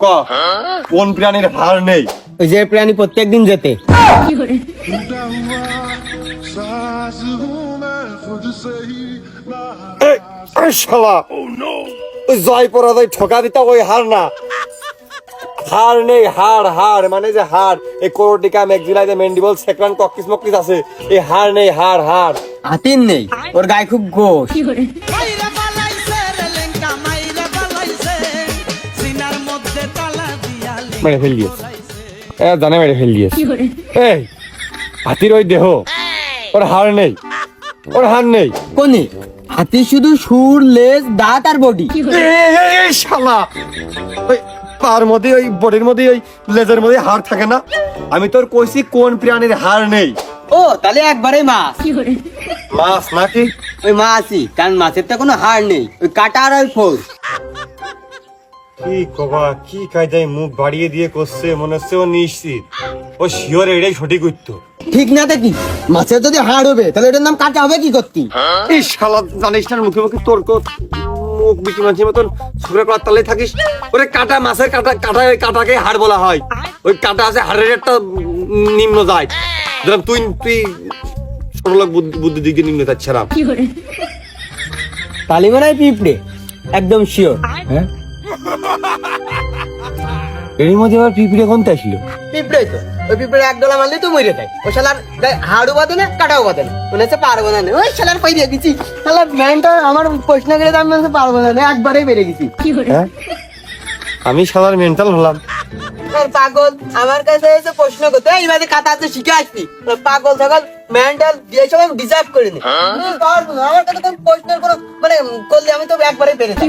ক কোন প্রাণীর হাড় নেই? ওই যে প্রাণী প্রত্যেকদিন যেতে। এই শালা ওই জয় পরাজয় ঠকা দিতা ওই হাড় না, হাড় নেই, হাড় হাড় মানে যে হাড়, এই কোরটিকা ম্যাক্সিলা মেন্ডিবল সেক্রান কক্কিস মক্কিস আছে, এই হাড় নেই, হাড় হাড়। হাতির নেই, ওর গায়ে খুব গোশ। মেরে ফেল দিয়েছে, জানে মেরে ফেল দিয়েছে। এই হাতির ওই দেহ, ওর হাড় নেই, ওর হাড় নেই। কোনে? হাতির শুধু সুর, লেজ, দাঁত আর বডি। এই শালা ওই তার মধ্যে ওই বডির মধ্যে ওই লেজের মধ্যে হাড় থাকে না? আমি তোর কইছি কোন প্রাণীর হাড় নেই। ও তাহলে একবারে মাছ। মাছ নাকি? ওই মাছই, কারণ মাছের তো কোনো হাড় নেই, ওই কাটা আর ওই ফোস। কি কবা, কি কায়দায় মুখ বাড়িয়ে দিয়ে করছে, মনে হচ্ছে ও নিশ্চিত, ও শিওর এটাই সঠিক উত্তর। ঠিক না দেখি, মাছের যদি হাড় হবে তাহলে এটার নাম কাটা হবে কি করতি? এই শালা জানিস না মুখে মুখে তর্ক, মুখ বিটি মাছের মতন ছুকরে করার তালে থাকিস। ওরে কাটা, মাছের কাটা, কাটা কাটাকে হাড় বলা হয়। ওই কাটা আছে হাড়ের একটা নিম্ন যায়, যেরকম তুই তুই ছোট লোক বুদ্ধি দিকে নিম্ন যাচ্ছে না। তালি মানে পিঁপড়ে, একদম শিওর। হ্যাঁ এর মধ্যে আবার পিঁপড়ে কোনটা ছিল? পিঁপড়ে তো, ওই পিঁপড়ে এক ডলা মারলে তো মরে যায়। ওই শালার হাড়ও বাঁধে না, কাটাও বাঁধে না, মনে হচ্ছে পারবো না। ওই শালার পাই দিয়ে গেছি, শালার ম্যানটা আমার প্রশ্ন করে আমি মনে হচ্ছে পারবো না, একবারেই বেড়ে গেছি। হ্যাঁ আমি শালার মেন্টাল হলাম। পাগল আমার কাছে এসে প্রশ্ন করতে, এই মাঝে কাটা হাতে শিখে আসছি। পাগল ছাগল মেন্টাল দিয়ে সব আমি ডিজার্ভ করে নি। পারবো না, আমার কাছে কোনো প্রশ্নের কোনো মানে করলে আমি তো একবারেই বেড়ে যাই।